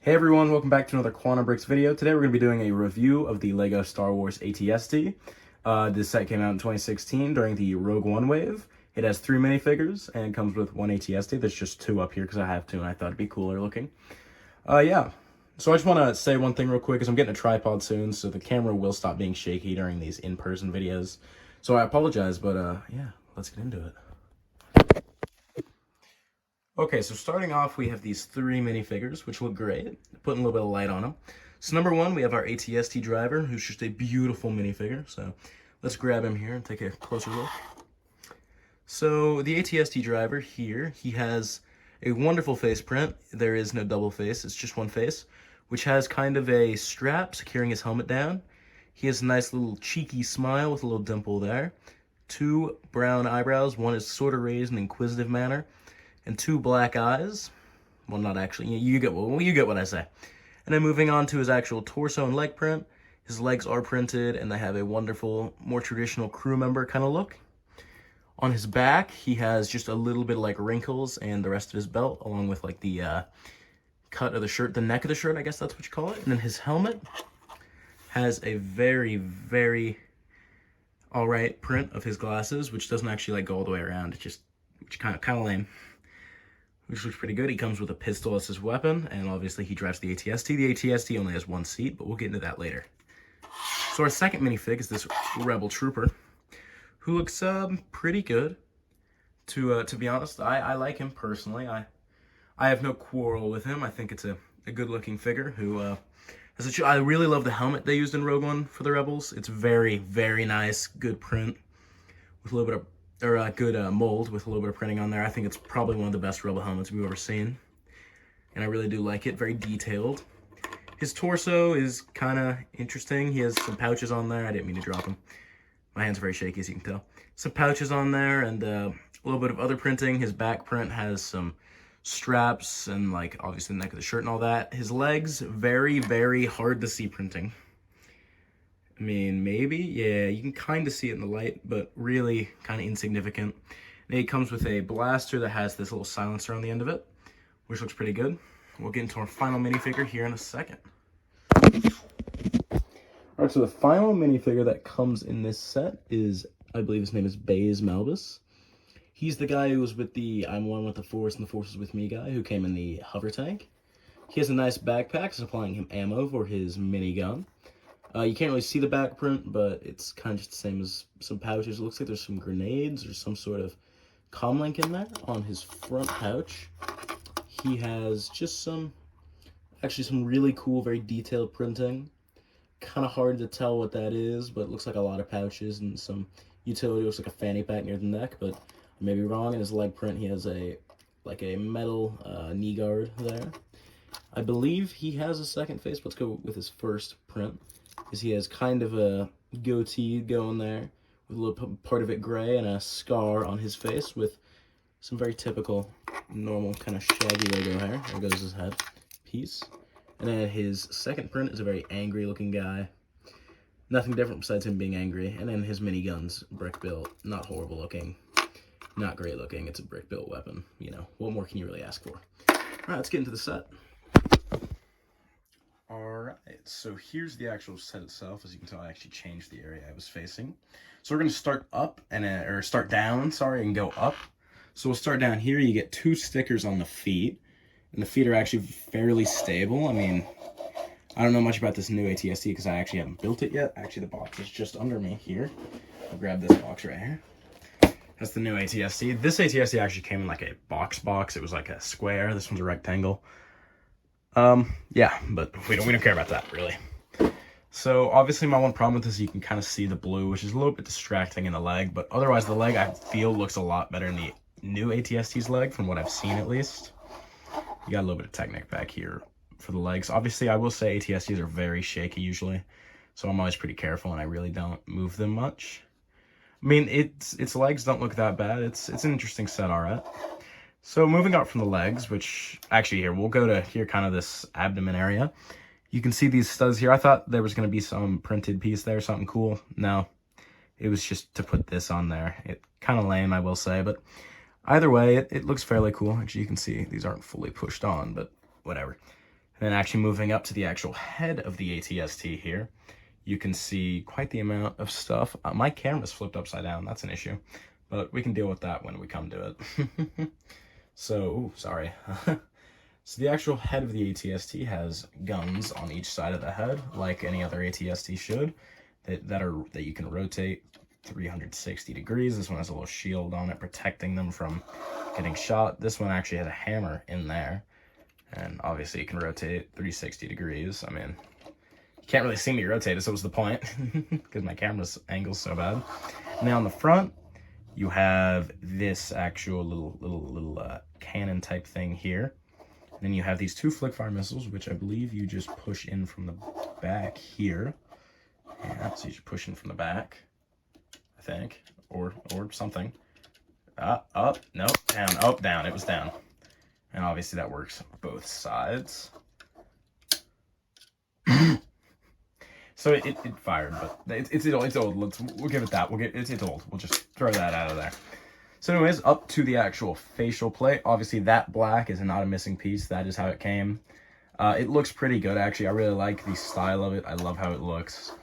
Hey everyone, welcome back to another Quantum Bricks video. Today we're going to be doing a review of the LEGO Star Wars AT-ST. This set came out in 2016 during the Rogue One wave. It has 3 minifigures and comes with 1 AT-ST. There's just 2 up here because I have 2 and I thought it'd be cooler looking. Yeah. So I just want to say one thing real quick because I'm getting a tripod soon, so the camera will stop being shaky during these in-person videos. So I apologize, but yeah, let's get into it. Okay, so starting off, we have these 3 minifigures, which look great, putting a little bit of light on them. So number 1, we have our AT-ST driver, who's just a beautiful minifigure. So let's grab him here and take a closer look. So the AT-ST driver here, he has a wonderful face print. There is no double face, it's just one face, which has kind of a strap securing his helmet down. He has a nice little cheeky smile with a little dimple there. 2 brown eyebrows, one is sort of raised in an inquisitive manner, and 2 black eyes. Well, not actually. You get what I say. And then moving on to his actual torso and leg print. His legs are printed, and they have a wonderful, more traditional crew member kind of look. On his back, he has just a little bit of like wrinkles and the rest of his belt, along with like the cut of the shirt, the neck of the shirt, I guess that's what you call it. And then his helmet has a very, very alright print of his glasses, which doesn't actually like go all the way around. It's just kind of lame. Which looks pretty good. He comes with a pistol as his weapon, and obviously he drives the AT-ST. The AT-ST only has 1 seat, but we'll get into that later. So our second minifig is this Rebel Trooper, who looks pretty good. To be honest, I like him personally. I have no quarrel with him. I think it's a good-looking figure who I really love the helmet they used in Rogue One for the Rebels. It's very, very nice, good print with a little bit of good mold with a little bit of printing on there. I think it's probably one of the best Rebel helmets we've ever seen, and I really do like it. Very detailed. His torso is kind of interesting. He has some pouches on there. I didn't mean to drop them. My hands are very shaky, as you can tell. Some pouches on there and a little bit of other printing. His back print has some straps and like obviously the neck of the shirt and all that. His legs, very, very hard to see printing. I mean, maybe, yeah, you can kind of see it in the light, but really kind of insignificant. And it comes with a blaster that has this little silencer on the end of it, which looks pretty good. We'll get into our final minifigure here in a second. Alright, so the final minifigure that comes in this set is, I believe his name is Baze Malbus. He's the guy who was with the I'm one with the Force and the Force is with me guy, who came in the hover tank. He has a nice backpack supplying him ammo for his minigun. You can't really see the back print, but it's kind of just the same as some pouches. It looks like there's some grenades or some sort of comlink in there. On his front pouch, he has just some really cool, very detailed printing. Kind of hard to tell what that is, but it looks like a lot of pouches and some utility. It looks like a fanny pack near the neck, but I may be wrong. In his leg print, he has a metal knee guard there. I believe he has a second face. Let's go with his first print. Because he has kind of a goatee going there, with a little part of it gray and a scar on his face with some very typical, normal kind of shaggy Lego hair. There goes his head piece. And then his second print is a very angry looking guy. Nothing different besides him being angry. And then his minigun's brick built, not horrible looking, not great looking. It's a brick built weapon. You know, what more can you really ask for? Alright, let's get into the set. Alright, so here's the actual set itself. As you can tell, I actually changed the area I was facing. So we're going to start up, or start down, and go up. So we'll start down here. You get 2 stickers on the feet, and the feet are actually fairly stable. I mean, I don't know much about this new AT-ST because I actually haven't built it yet. Actually, the box is just under me here. I'll grab this box right here. That's the new AT-ST. This AT-ST actually came in like a box. It was like a square. This one's a rectangle. Yeah, but we don't care about that, really. So, obviously, my one problem with this is you can kind of see the blue, which is a little bit distracting in the leg, but otherwise, the leg, I feel, looks a lot better in the new AT-ST's leg, from what I've seen, at least. You got a little bit of Technic back here for the legs. Obviously, I will say AT-STs are very shaky, usually, so I'm always pretty careful, and I really don't move them much. I mean, its legs don't look that bad. It's an interesting set, alright. So moving out from the legs, which actually here, we'll go to here, kind of this abdomen area. You can see these studs here. I thought there was going to be some printed piece there, something cool. No, it was just to put this on there. It kind of lame, I will say, but either way, it looks fairly cool. Actually, you can see these aren't fully pushed on, but whatever. And And then actually moving up to the actual head of the ATST here, you can see quite the amount of stuff. My camera's flipped upside down. That's an issue, but we can deal with that when we come to it. So, ooh, sorry. So the actual head of the ATST has guns on each side of the head, like any other ATST should, that you can rotate 360 degrees. This one has a little shield on it protecting them from getting shot. This one actually has a hammer in there, and obviously you can rotate 360 degrees. I mean, you can't really see me rotate it, so what's the point? Because my camera's angle's so bad. Now on the front, you have this actual little cannon type thing here. Then you have these two flick fire missiles, which I believe you just push in from the back here. Yeah, so you just push in from the back, I think, or something. Up, no, down, up, down. It was down, and obviously that works both sides. So it fired, but it's old. We'll give it that. It's old. We'll just throw that out of there. So anyways, up to the actual facial plate. Obviously that black is not a missing piece. That is how it came. It looks pretty good, actually. I really like the style of it. I love how it looks.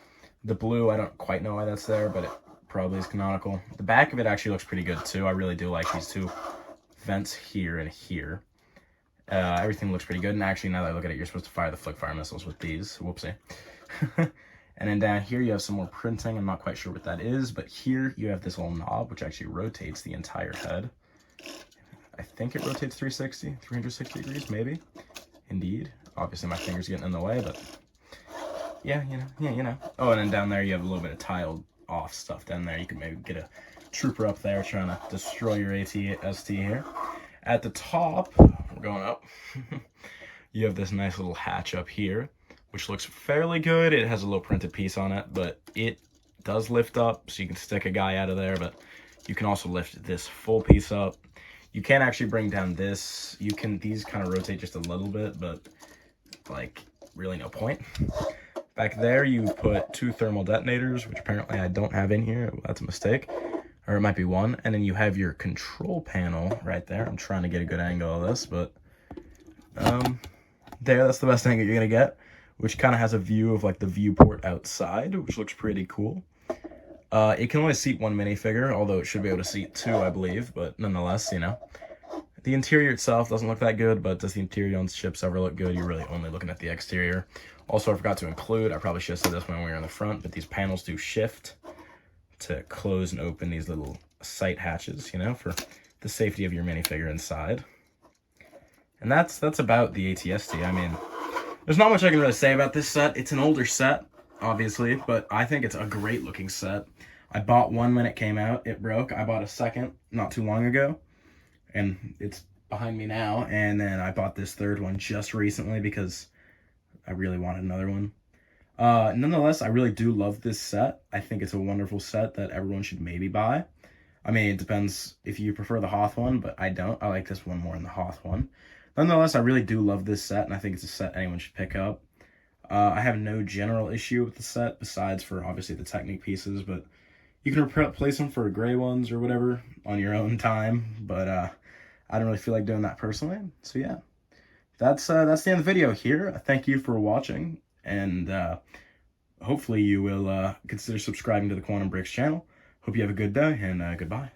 The blue, I don't quite know why that's there, but it probably is canonical. The back of it actually looks pretty good too. I really do like these two vents here and here. Everything looks pretty good. And actually, now that I look at it, you're supposed to fire the flick fire missiles with these. Whoopsie. And then down here you have some more printing. I'm not quite sure what that is, but here you have this little knob which actually rotates the entire head. I think it rotates 360 degrees, maybe. Indeed. Obviously my finger's getting in the way, but yeah, you know. Oh, and then down there you have a little bit of tiled off stuff down there. You can maybe get a trooper up there trying to destroy your ATST here. At the top, we're going up, you have this nice little hatch up here, which looks fairly good. It has a little printed piece on it, but it does lift up, so you can stick a guy out of there, but you can also lift this full piece up. You can actually bring down this. These kind of rotate just a little bit, but like really no point. Back there, you put two thermal detonators, which apparently I don't have in here. That's a mistake. Or it might be one. And then you have your control panel right there. I'm trying to get a good angle of this, but that's the best angle you're gonna get, which kind of has a view of like the viewport outside, which looks pretty cool. It can only seat one minifigure, although it should be able to seat two, I believe, but nonetheless, you know. The interior itself doesn't look that good, but does the interior on ships ever look good? You're really only looking at the exterior. Also, I forgot to include, I probably should have said this when we were in the front, but these panels do shift to close and open these little sight hatches, you know, for the safety of your minifigure inside. And that's about the ATST. I mean, there's not much I can really say about this set. It's an older set, obviously, but I think it's a great looking set. I bought one when it came out. It broke. I bought a second not too long ago, and it's behind me now. And then I bought this third one just recently because I really wanted another one. Nonetheless, I really do love this set. I think it's a wonderful set that everyone should maybe buy. I mean, it depends if you prefer the Hoth one, but I don't. I like this one more than the Hoth one. Nonetheless, I really do love this set, and I think it's a set anyone should pick up. I have no general issue with the set, besides for, obviously, the Technic pieces, but you can replace them for gray ones or whatever on your own time, but I don't really feel like doing that personally. So, yeah, that's the end of the video here. Thank you for watching, and hopefully you will consider subscribing to the Quantum Bricks channel. Hope you have a good day, and goodbye.